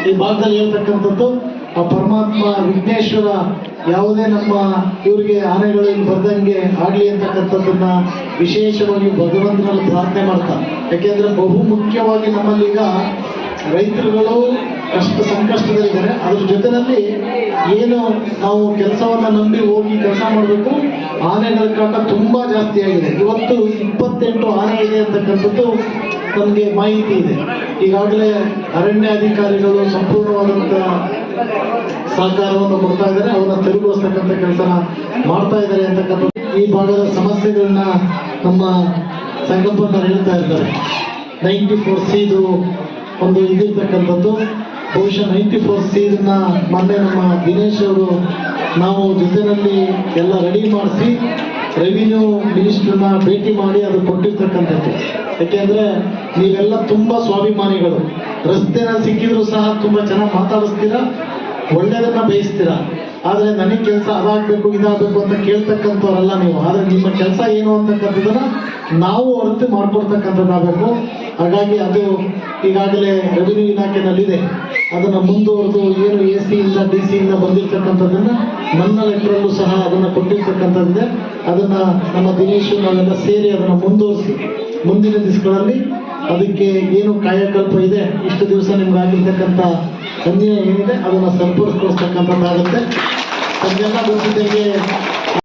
ಈ ಭಾಗದಲ್ಲಿ ಹೇಳ್ತಕ್ಕಂಥದ್ದು ಆ ಪರಮಾತ್ಮ ವಿಘ್ನೇಶ್ವರ ಯಾವುದೇ ನಮ್ಮ ಇವರಿಗೆ ಆನೆಗಳು ಇಲ್ಲಿ ಬರ್ದಂಗೆ ಆಗ್ಲಿ ಅಂತಕ್ಕಂಥದ್ದನ್ನ ವಿಶೇಷವಾಗಿ ಭಗವಂತನಲ್ಲಿ ಪ್ರಾರ್ಥನೆ ಮಾಡ್ತಾರೆ. ಯಾಕೆಂದ್ರೆ ಬಹು ಮುಖ್ಯವಾಗಿ ನಮ್ಮಲ್ಲಿ ಈಗ ರೈತರುಗಳು ಸಂಕಷ್ಟದಲ್ಲಿದ್ದಾರೆ. ಅದ್ರ ಜೊತೆಯಲ್ಲಿ ಏನು ನಾವು ಕೆಲಸವನ್ನ ನಂಬಿ ಹೋಗಿ ಕೆಲಸ ಮಾಡಬೇಕು, ಆನೆಗಳ ಕಾಟ ತುಂಬಾ ಜಾಸ್ತಿ ಆಗಿದೆ. ಇವತ್ತು 28 ಆನೆ ಇದೆ ಅಂತಕ್ಕಂಥದ್ದು ನಮಗೆ ಮಾಹಿತಿ ಇದೆ. ಈಗಾಗಲೇ ಅರಣ್ಯ ಅಧಿಕಾರಿಗಳು ಸಂಪೂರ್ಣವಾದಂತ ಸಹಕಾರವನ್ನು ಕೊಡ್ತಾ ಇದ್ದಾರೆ, ಅವನ್ನ ತೆರವುಗೊಳಿಸ್ತಕ್ಕಂಥ ಕೆಲಸನ ಮಾಡ್ತಾ ಇದ್ದಾರೆ ಅಂತಕ್ಕಂಥದ್ದು. ಈ ಭಾಗದ ಸಮಸ್ಯೆಗಳನ್ನ ನಮ್ಮ ಸಂಗಪ್ಪನವರು ಹೇಳ್ತಾ ಇರ್ತಾರೆ. 94C ಒಂದು ಇದಿರ್ತಕ್ಕಂಥದ್ದು. ಬಹುಶಃ 94C ಮೊನ್ನೆ ನಮ್ಮ ದಿನೇಶ್ ಅವರು ನಾವು ಜೊತೆಯಲ್ಲಿ ಎಲ್ಲ ರೆಡಿ ಮಾಡಿಸಿ ರೆವಿನ್ಯೂ ಮಿನಿಸ್ಟರ್ನ ಭೇಟಿ ಮಾಡಿ ಅದು ಕೊಟ್ಟಿರ್ತಕ್ಕಂಥದ್ದು. ಯಾಕೆಂದ್ರೆ ನೀವೆಲ್ಲ ತುಂಬಾ ಸ್ವಾಭಿಮಾನಿಗಳು, ರಸ್ತೆನಲ್ಲಿ ಸಿಕ್ಕಿದ್ರು ಸಹ ತುಂಬಾ ಚೆನ್ನಾಗಿ ಮಾತಾಡಿಸ್ತೀರಾ, ಒಳ್ಳೆಯದನ್ನ ಬಯಸ್ತೀರಾ. ಆದ್ರೆ ನನಗೆ ಕೆಲಸ ಅದಾಗಬೇಕು ಇದಾಗಬೇಕು ಅಂತ ಕೇಳ್ತಕ್ಕಂಥವ್ರಲ್ಲ ನೀವು. ಆದ್ರೆ ನಿಮ್ಮ ಕೆಲಸ ಏನು ಅಂತಕ್ಕಂಥದ್ದನ್ನ ನಾವು ಅರ್ಥ ಮಾಡ್ಕೊಡ್ತಕ್ಕಂಥದ್ದಾಗಬೇಕು. ಹಾಗಾಗಿ ಅದು ಈಗಾಗಲೇ ರೆವಿನ್ಯೂ ಇಲಾಖೆನಲ್ಲಿದೆ. ಅದನ್ನ ಮುಂದುವರೆದು ಏನು AC ಇಂದ DC ಇಂದ ಬಂದಿರ್ತಕ್ಕಂಥದ್ದನ್ನ ನನ್ನ ಲೆಟರಲ್ಲೂ ಸಹ ಅದನ್ನ ಕೊಟ್ಟಿರ್ತಕ್ಕಂಥದ್ದಿದೆ. ಅದನ್ನ ನಮ್ಮ ದಿನೇಶ್ ನಾವೆಲ್ಲ ಸೇರಿ ಅದನ್ನ ಮುಂದುವರಿಸಿ ಮುಂದಿನ ದಿವಸಗಳಲ್ಲಿ ಅದಕ್ಕೆ ಏನು ಕಾಯಕಲ್ಪ ಇದೆ, ಇಷ್ಟು ದಿವಸ ನಿಮ್ಗೆ ಆಗಿರ್ತಕ್ಕಂಥ ಅನ್ಯಾಯ ಏನಿದೆ ಅದನ್ನ ಸರಿಪಡಿಸ್ಕೊಳ್ತಕ್ಕಂಥದ್ದಾಗುತ್ತೆ. ತಮಗೆಲ್ಲ ಗೊತ್ತಿದ್ದಂಗೆ